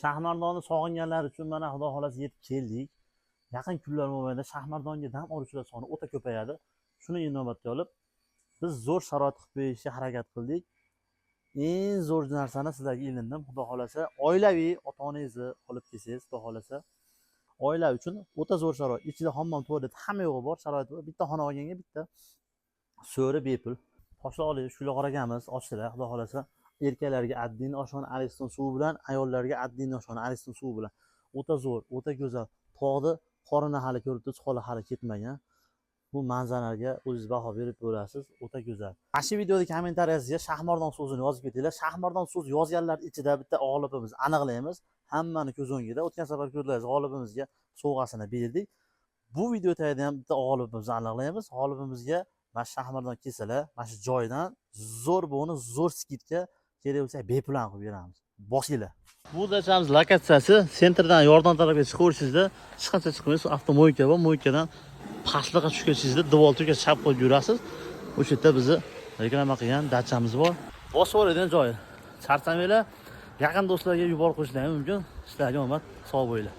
Shahmardonni sog'inganlar uchun mana Xudo xolasa yetib keldik. Yaqin kunlar mobaynida Shahmardonga dam oluvchilar soni o'ta ko'payadi. Shuni inobatga olib, biz zo'r sharoit qilib berishga harakat qildik. Eng zo'r narsani sizlarga ilindim. Xudo xolasa oilaviy ota-onangizni olib kelsangiz, xudo xolasa oila uchun o'ta zo'r sharoit. Ichida hammom, tualet, hamma yo'g'i bor, sharoit bor. Bitta xona olganga bitta so'ri bepul. Toshloqlik Shulog'or akamiz ochdilar, xudo xolasa. Erkaklarga Addin oshxona Ariston suvi bilan, ayollarga Addin oshxona Ariston suvi bilan. O'ta zo'r, o'ta go'zal. Tog'ni qorini hali ko'rib turibsiz, holi hali ketmagan. Bu manzaraga o'zingiz baho berib ko'rasiz, o'ta go'zal. Mana shu videoda kommentariyasiga Shahmardon so'zini yozib ketinglar. Shahmardon so'z yozganlar ichida bitta g'olibimiz aniqlaymiz. Hammani ko'z o'ngida. O'tgan safar ko'rdingiz, g'olibimizga sovg'asini berdik. Bu video tagida ham bitta g'olibimizni aniqlaymiz. G'olibimizga mana Shahmardon kelsalar, mana shu joydan zo'r bo'g'ini, zo'r skidga kerak bo'lsa bepul qilib beramiz. Boshinglar. Bu dachamiz lokatsiyasi sentrdan Yordon tarafga chiqaverishingizda hech qancha chiqmaysiz, avtomoyka bor, moykadan pastliqqa tushib ketishingizda Devolturga chap qo'yib yurasiz. O'sha yerda bizni reklama qilgan dachamiz bor. Bosib oladigan joyi. Charchamanglar, yaqin do'stlarga yuborib qo'yishingiz mumkin. Sizlarga omad, sog' bo'linglar.